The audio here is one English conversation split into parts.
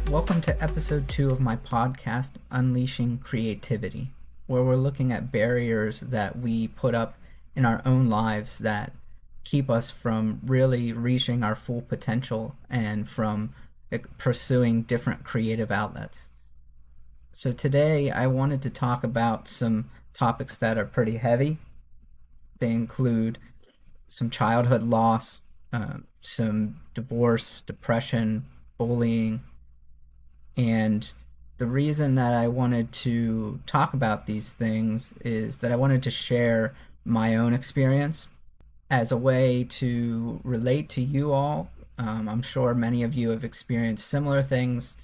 Welcome to episode 2 of my podcast, Unleashing Creativity, where we're looking at barriers that we put up in our own lives that keep us from really reaching our full potential and from pursuing different creative outlets. So today I wanted to talk about some topics that are pretty heavy. They include some childhood loss, some divorce, depression, bullying, and the reason that I wanted to talk about these things is that I wanted to share my own experience as a way to relate to you all. I'm sure many of you have experienced similar things,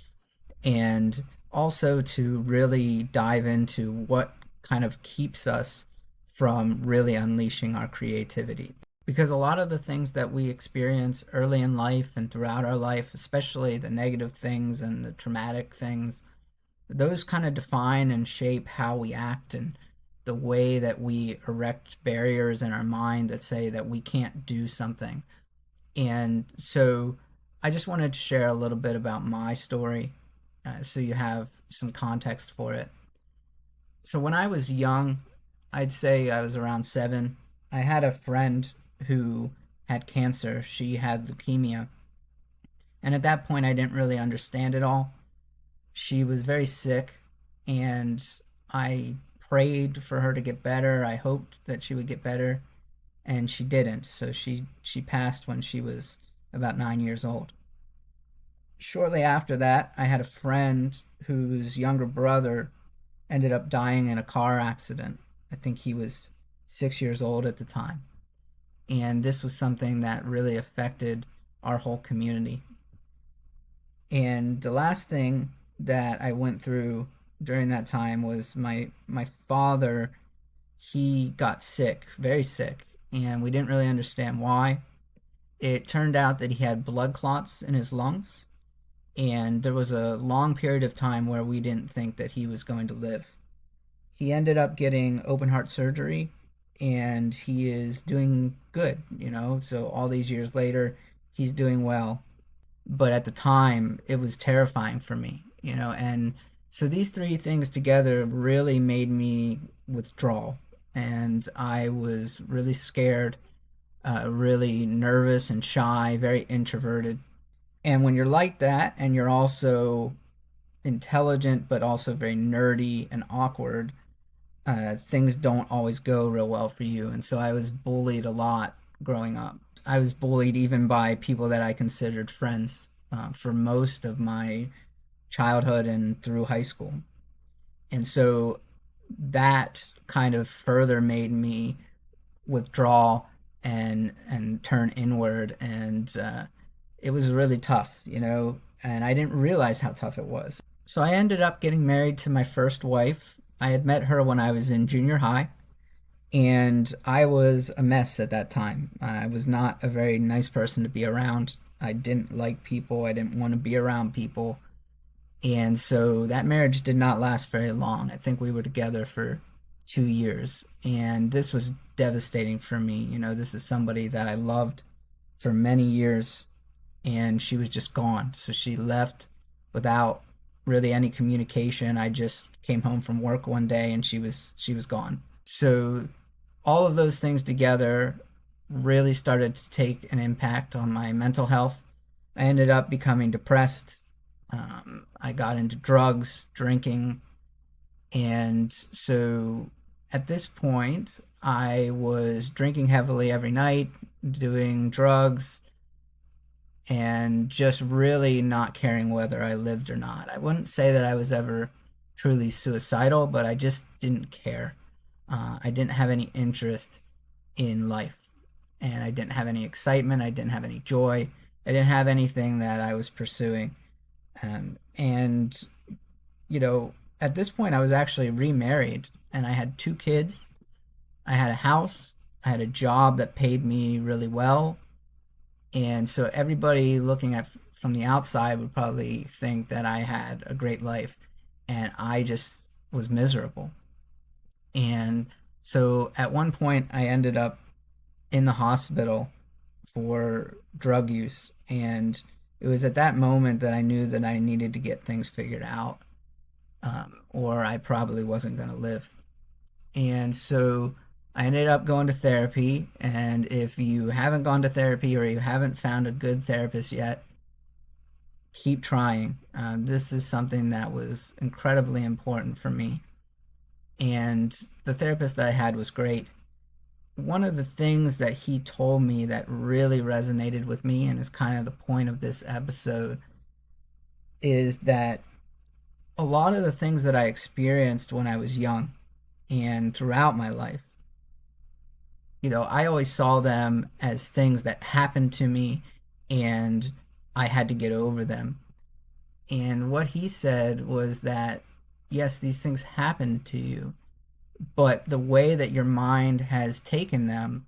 and also to really dive into what kind of keeps us from really unleashing our creativity. Because a lot of the things that we experience early in life and throughout our life, especially the negative things and the traumatic things, those kind of define and shape how we act and the way that we erect barriers in our mind that say that we can't do something. And so I just wanted to share a little bit about my story so you have some context for it. So when I was young, I'd say I was around 7, I had a friend who had cancer. She had leukemia. And at that point, I didn't really understand it all. She was very sick, and I prayed for her to get better. I hoped that she would get better, and she didn't. So she passed when she was about 9 years old. Shortly after that, I had a friend whose younger brother ended up dying in a car accident. I think he was 6 years old at the time. And this was something that really affected our whole community. And the last thing that I went through during that time was my father. He got sick, very sick, and we didn't really understand why. It turned out that he had blood clots in his lungs, and there was a long period of time where we didn't think that he was going to live. He ended up getting open heart surgery, and he is doing good, so all these years later, he's doing well. But at the time, it was terrifying for me, and so these three things together really made me withdraw, and I was really scared, really nervous and shy, very introverted. And when you're like that and you're also intelligent but also very nerdy and awkward, things don't always go real well for you. And so I was bullied a lot growing up. I was bullied even by people that I considered friends for most of my childhood and through high school. And so that kind of further made me withdraw and turn inward. And it was really tough, and I didn't realize how tough it was. So I ended up getting married to my first wife. I had met her when I was in junior high, and I was a mess at that time. I was not a very nice person to be around. I didn't like people. I didn't want to be around people. And so that marriage did not last very long. I think we were together for 2 years. And this was devastating for me. This is somebody that I loved for many years, and she was just gone. So she left without really any communication. I just came home from work one day and she was gone. So all of those things together really started to take an impact on my mental health. I ended up becoming depressed. I got into drugs, drinking, and so at this point, I was drinking heavily every night, doing drugs, and just really not caring whether I lived or not. I wouldn't say that I was ever truly suicidal, but I just didn't care. I didn't have any interest in life, and I didn't have any excitement. I didn't have any joy. I didn't have anything that I was pursuing. And, at this point, I was actually remarried, and I had 2 kids. I had a house. I had a job that paid me really well. And so everybody looking at from the outside would probably think that I had a great life, and I just was miserable. And so at one point, I ended up in the hospital for drug use, and it was at that moment that I knew that I needed to get things figured out, or I probably wasn't going to live. And so I ended up going to therapy. And if you haven't gone to therapy or you haven't found a good therapist yet, keep trying. This is something that was incredibly important for me. And the therapist that I had was great. One of the things that he told me that really resonated with me, and is kind of the point of this episode, is that a lot of the things that I experienced when I was young and throughout my life, I always saw them as things that happened to me and I had to get over them. And what he said was that, yes, these things happened to you, but the way that your mind has taken them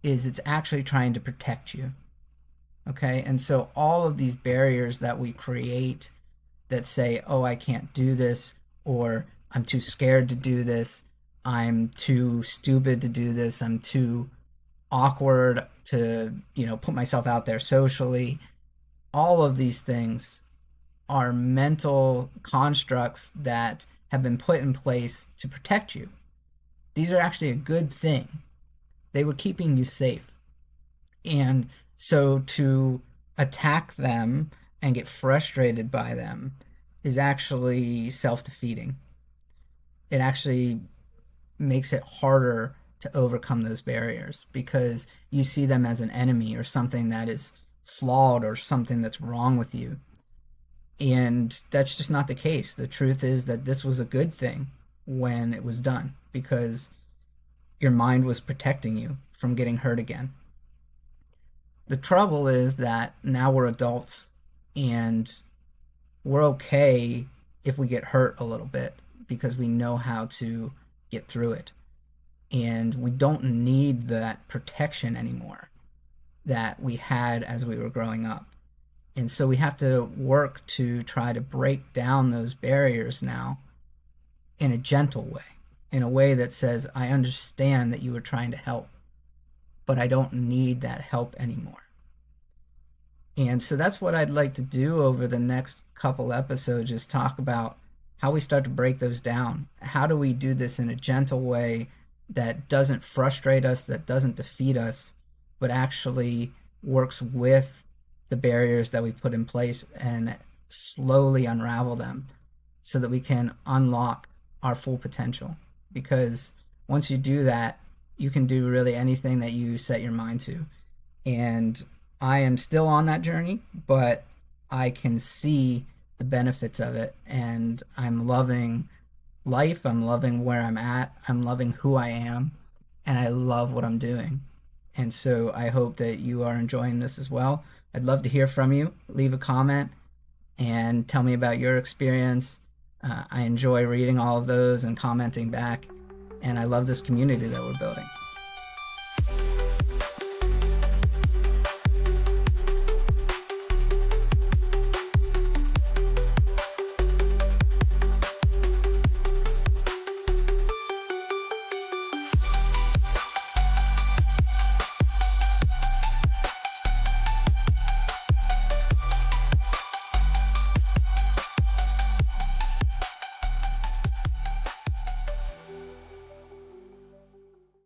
is it's actually trying to protect you. Okay? And so all of these barriers that we create that say, oh, I can't do this, or I'm too scared to do this, I'm too stupid to do this, I'm too awkward to, put myself out there socially. All of these things are mental constructs that have been put in place to protect you. These are actually a good thing. They were keeping you safe. And so to attack them and get frustrated by them is actually self-defeating. It actually makes it harder to overcome those barriers because you see them as an enemy or something that is flawed or something that's wrong with you. And that's just not the case. The truth is that this was a good thing when it was done because your mind was protecting you from getting hurt again. The trouble is that now we're adults and we're okay if we get hurt a little bit because we know how to get through it. And we don't need that protection anymore that we had as we were growing up. And so we have to work to try to break down those barriers now in a gentle way, in a way that says, I understand that you were trying to help, but I don't need that help anymore. And so that's what I'd like to do over the next couple episodes, is talk about how we start to break those down. How do we do this in a gentle way that doesn't frustrate us, that doesn't defeat us, but actually works with the barriers that we put in place and slowly unravel them so that we can unlock our full potential. Because once you do that, you can do really anything that you set your mind to. And I am still on that journey, but I can see the benefits of it, and I'm loving life. I'm loving where I'm at. I'm loving who I am, and I love what I'm doing. And so I hope that you are enjoying this as well. I'd love to hear from you. Leave a comment and tell me about your experience. I enjoy reading all of those and commenting back, and I love this community that we're building.